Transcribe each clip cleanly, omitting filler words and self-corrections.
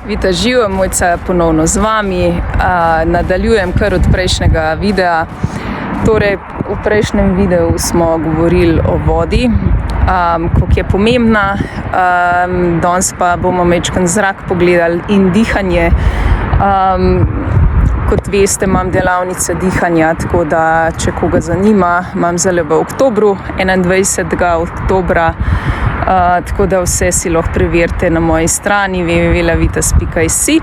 Vita živa, Mojca ponovno z vami. Nadaljujem kar od prejšnjega videa. Torej, v prejšnjem videu smo govorili o vodi, koliko je pomembna. Danes pa bomo majčkeno zrak pogledali in dihanje. Kot veste, imam delavnice dihanja, tako da če koga zanima, imam zdaj v oktobru, 21. oktobra. Tako da vse si lahko preverite na moji strani www.lavitas.si.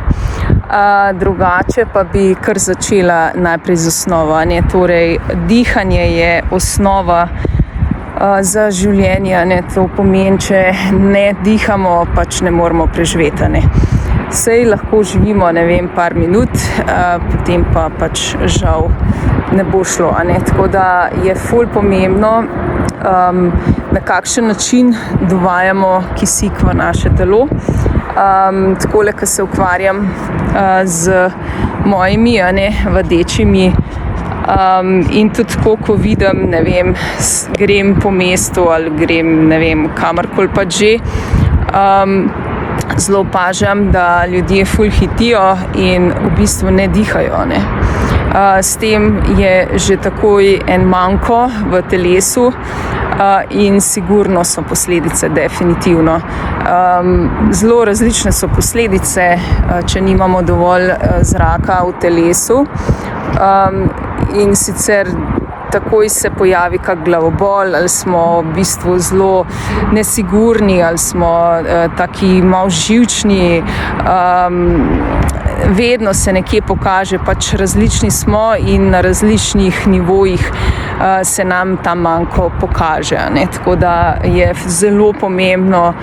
Drugače pa bi kar začela najprej z osnovo. Torej, dihanje je osnova za življenje. To pomeni, če ne dihamo, pač ne moremo preživeti. Sej lahko živimo, par minut, potem pa pač žal ne bo šlo. Tako da je ful pomembno, na kakšen način dovajamo kisik v naše telo. Takole, ko se ukvarjam z mojimi vadečimi in tudi tako, ko vidim, grem po mestu ali grem, kamorkoli pač že, zelo opažam, da ljudje ful hitijo in v bistvu ne dihajo. S tem je že takoj en manko v telesu in sigurno so posledice, definitivno. Zelo različne so posledice, če nimamo dovolj zraka v telesu. In sicer takoj se pojavi kak glavobol, ali smo v bistvu zelo nesigurni, ali smo taki malo živčni. Vedno se nekje pokaže, pač različni smo in na različnih nivojih se nam ta manko pokaže. Tako da je zelo pomembno,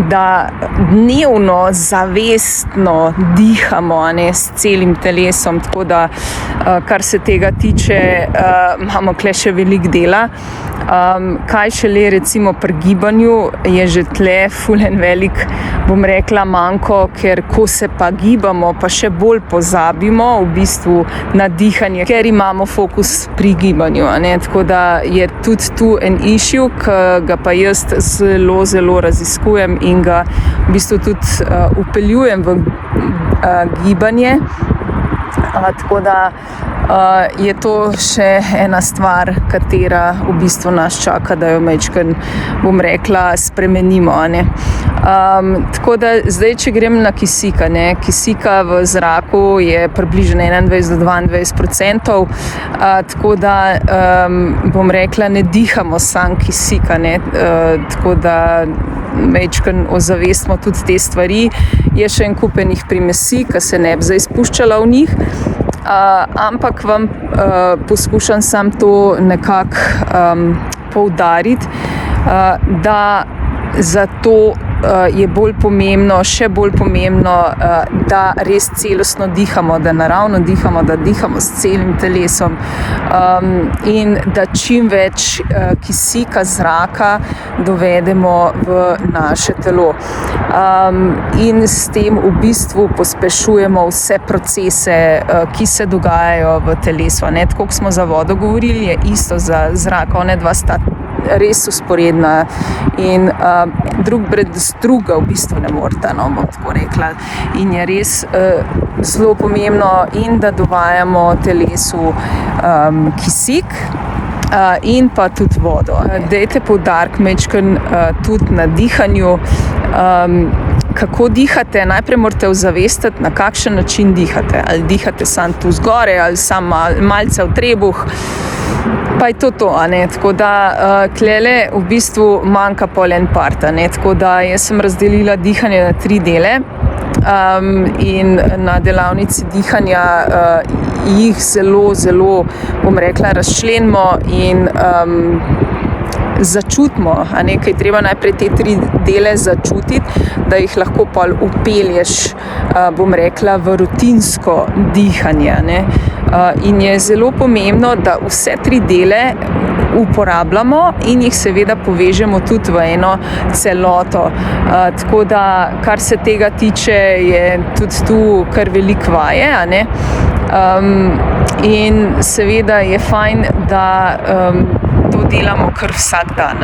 da dnevno zavestno dihamo s celim telesom, tako da kar se tega tiče, imamo tle še veliko dela. Kaj šele recimo pri gibanju je že tle ful en velik, bom rekla, manko, ker ko se pa gibamo, pa še bolj pozabimo v bistvu na dihanje, ker imamo fokus pri gibanju. Tako da je tudi tu en issue, ki ga pa jaz zelo, zelo raziskujem in ga v bistvu tudi vpeljujem v gibanje. Tako da je to še ena stvar, katera v bistvu nas čaka, da jo majčkeno, bom rekla, spremenimo. Tako da zdaj, če grem na kisika. Kisika v zraku je približno 21-22%, tako da bom rekla, ne dihamo sam kisika. Tako da majčkeno ozavestimo tudi te stvari. Je še en kupenih primesi, ki se ne bi zdaj spuščala v njih. Ampak vam poskušam sam to nekako poudariti, da zato je bolj pomembno, še bolj pomembno, da res celostno dihamo, da naravno dihamo, da dihamo s celim telesom in da čim več kisika zraka dovedemo v naše telo. In s tem v bistvu pospešujemo vse procese, ki se dogajajo v telesu. Tako kot smo za vodo govorili, je isto za zrak. Dva sta res usporedna in drug brez druga v bistvu ne moreta, bom tako rekla. In je res zelo pomembno, in da dovajamo telesu kisik in pa tudi vodo. Dajte poudarek majčkeno tudi na dihanju. Kako dihate? Najprej morate ozavestiti, na kakšen način dihate. Ali dihate samo tu zgore, ali samo malce v trebuh. Pa je to. Tako da tlele v bistvu manjka pol en part. Tako da jaz sem razdelila dihanje na 3 dele. In na delavnici dihanja jih zelo, zelo, bom rekla, razčlenimo in začutimo, kaj treba najprej te 3 dele začutiti, da jih lahko pol upelješ, bom rekla, v rutinsko dihanje. In je zelo pomembno, da vse 3 dele uporabljamo in jih seveda povežemo tudi v eno celoto. Tako da, kar se tega tiče, je tudi tu kar veliko vaje. In seveda je fajn, da to delamo kar vsak dan.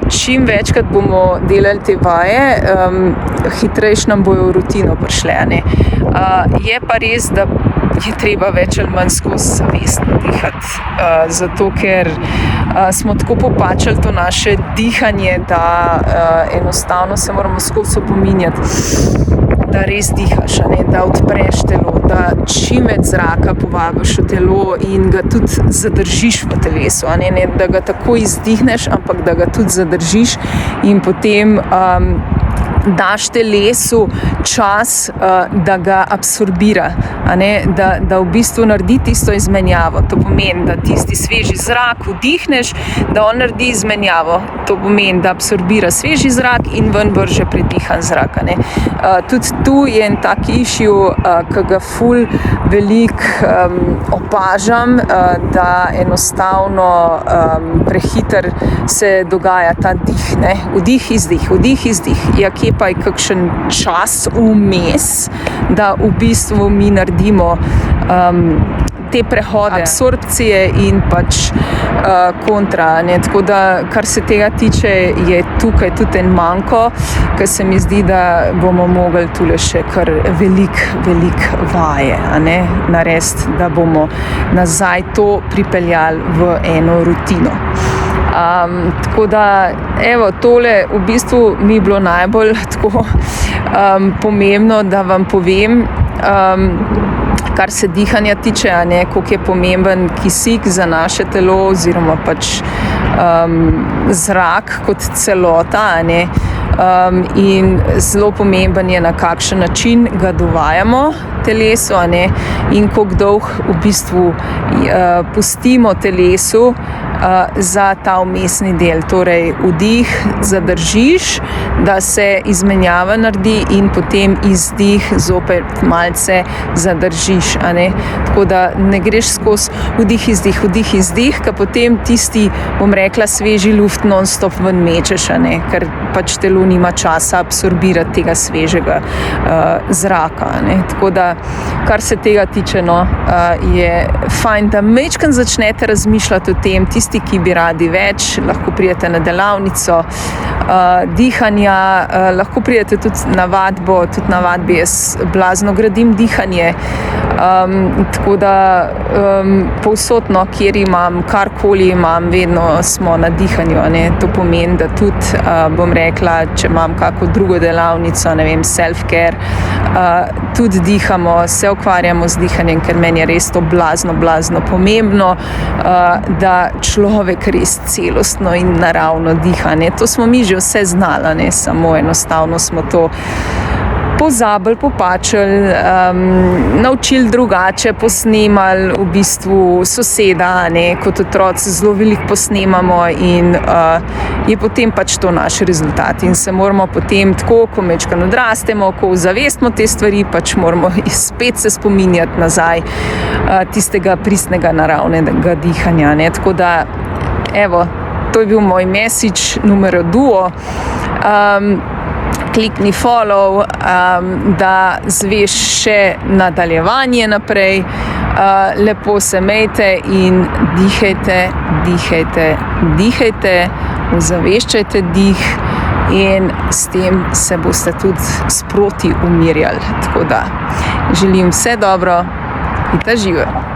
Čim večkrat bomo delali te vaje, hitrejš nam bojo v rutino prišle. Je pa res, da je treba več ali manj skozi zavestno dihati, zato ker smo tako popačali to naše dihanje, da enostavno se moramo skozi opominjati, da res dihaš, da odpreš telo, da čim več zraka povabiš v telo in ga tudi zadržiš v telesu, ne da ga takoj izdihneš, ampak da ga tudi zadržiš in potem daš telesu čas, da ga absorbira, da v bistvu naredi tisto izmenjavo. To pomeni, da tisti sveži zrak vdihneš, da on naredi izmenjavo. To pomeni, da absorbira sveži zrak in ven vrže predihan zrak. Tudi tu je en tak issue, ki ga ful veliko opažam, da enostavno prehiter se dogaja ta dih. Vdih, izdih, vdih, izdih. Ja, kje pa je kakšen čas vmes, da v bistvu mi naredimo te prehode absorpcije in pač kontra. Tako da, kar se tega tiče, je tukaj tudi en manko, ker se mi zdi, da bomo mogli tule še kar velik vaje narediti, da bomo nazaj to pripeljali v eno rutino. Tako da, evo, tole v bistvu mi je bilo najbolj tako pomembno, da vam povem, kar se dihanja tiče, koliko je pomemben kisik za naše telo oziroma pač zrak kot celota, in zelo pomemben je, na kakšen način ga dovajamo telesu, in koliko dolg v bistvu pustimo telesu za ta vmesni del. Torej, vdih zadržiš, da se izmenjava naredi in potem izdih zopet malce zadržiš. Tako da ne greš skozi vdih, izdih, ker potem tisti, bom rekla, sveži luft non-stop ven mečeš, ker pač telo nima časa absorbirati tega svežega zraka. Tako da, kar se tega tiče, je fajn, da majčkeno začnete razmišljati o tem. Tisti, ki bi radi več, lahko pridete na delavnico dihanja, lahko pridete tudi na vadbo, tudi na vadbi jaz blazno gradim dihanje. Tako da povsod, kjer imam, karkoli imam, vedno smo na dihanju. To pomeni, da tudi, bom rekla, če imam kako drugo delavnico, self-care, tudi dihamo, se ukvarjamo z dihanjem, ker meni je res to blazno pomembno, da človek res celostno in naravno diha. To smo mi že vse znali, samo enostavno smo to pozabili, popačili, naučili drugače, posnemali v bistvu soseda, kot otroci zelo veliko posnemamo in je potem pač to naš rezultat. In se moramo potem tako, ko majčkeno odrastemo, ko zavestimo te stvari, pač moramo spet se spominjati nazaj tistega pristnega naravnega dihanja. Tako da, evo, to je bil moj message numero 2. Klikni follow, da zveš še nadaljevanje naprej. Lepo se imejte in dihajte, ozaveščajte dih in s tem se boste tudi sproti umirjali. Tako da želim vse dobro in ta živo.